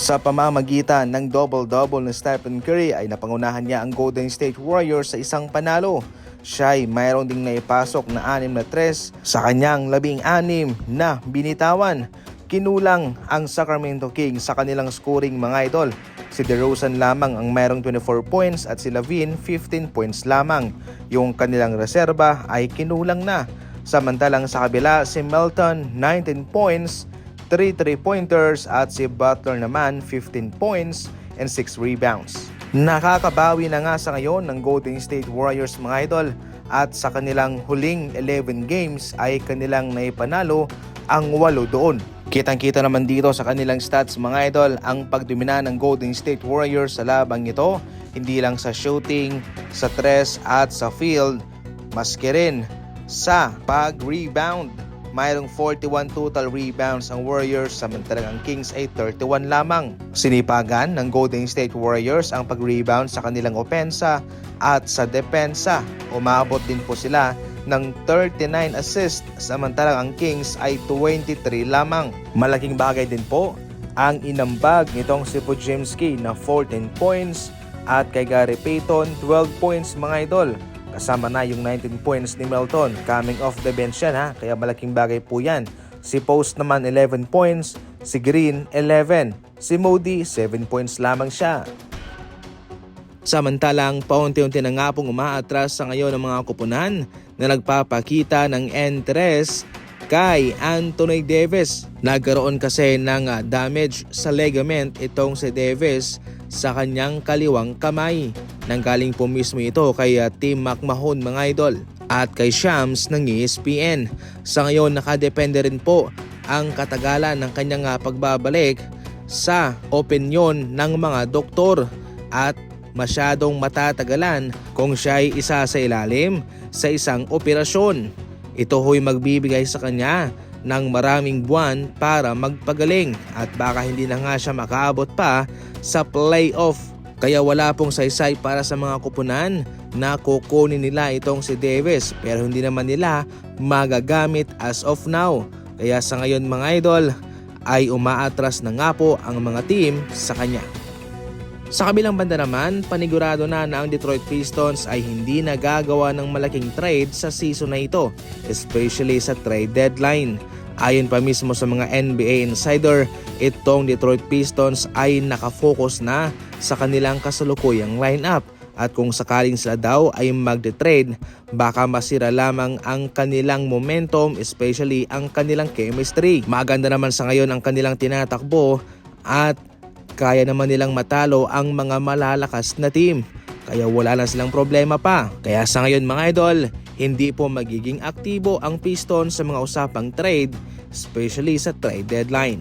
Sa pamamagitan ng double-double na Stephen Curry ay napangunahan niya ang Golden State Warriors sa isang panalo. Siya ay mayroon ding naipasok na 6 na 3 sa kanyang 16 na binitawan. Kinulang ang Sacramento Kings sa kanilang scoring mga idol. Si DeRozan lamang ang mayroong 24 points at si LaVine 15 points lamang. Yung kanilang reserba ay kinulang na. Samantalang sa kabila si Melton 19 points, 3 3-pointers at si Butler naman 15 points and 6 rebounds. Nakakabawi na nga sa ngayon ng Golden State Warriors mga idol at sa kanilang huling 11 games ay kanilang naipanalo ang 8 doon. Kitang-kita naman dito sa kanilang stats mga idol ang pagdomina ng Golden State Warriors sa labang ito, hindi lang sa shooting, sa tres at sa field, maski rin sa pag-rebound. Mayroong 41 total rebounds ang Warriors samantalang ang Kings ay 31 lamang. Sinipagan ng Golden State Warriors ang pag-rebound sa kanilang opensa at sa depensa. Umabot din po sila ng 39 assists samantalang ang Kings ay 23 lamang. Malaking bagay din po ang inambag nitong si Podziemski na 14 points at kay Gary Payton 12 points mga idol. Kasama na yung 19 points ni Melton. Coming off the bench yan ha, kaya malaking bagay po yan. Si Post naman 11 points, si Green 11, si Moody 7 points lamang siya. Samantalang paunti-unti na nga pong umaatras sa ngayon ng mga kupunan na nagpapakita ng interest kay Anthony Davis. Nagkaroon kasi ng damage sa ligament itong si Davis sa kanyang kaliwang kamay. Nanggaling po mismo ito kay Tim McMahon mga idol at kay Shams ng ESPN. Sa ngayon nakadepende rin po ang katagalan ng kanyang pagbabalik sa opinyon ng mga doktor at masyadong matatagalan kung siya ay isa sa ilalim sa isang operasyon. Ito ho'y magbibigay sa kanya ng maraming buwan para magpagaling at baka hindi na nga siya makaabot pa sa playoff. Kaya wala pong saysay para sa mga kupunan na kukunin nila itong si Davis pero hindi naman nila magagamit as of now. Kaya sa ngayon mga idol ay umaatras na nga po ang mga team sa kanya. Sa kabilang banda naman, panigurado na ang Detroit Pistons ay hindi nagagawa ng malaking trade sa season na ito, especially sa trade deadline. Ayon pa mismo sa mga NBA insider, itong Detroit Pistons ay nakafocus na sa kanilang kasalukuyang lineup at kung sakaling sila daw ay magde-trade, baka masira lamang ang kanilang momentum, especially ang kanilang chemistry. Maganda naman sa ngayon ang kanilang tinatakbo at kaya naman nilang matalo ang mga malalakas na team. Kaya wala na silang problema pa. Kaya sa ngayon mga idol, hindi po magiging aktibo ang Pistons sa mga usapang trade, especially sa trade deadline.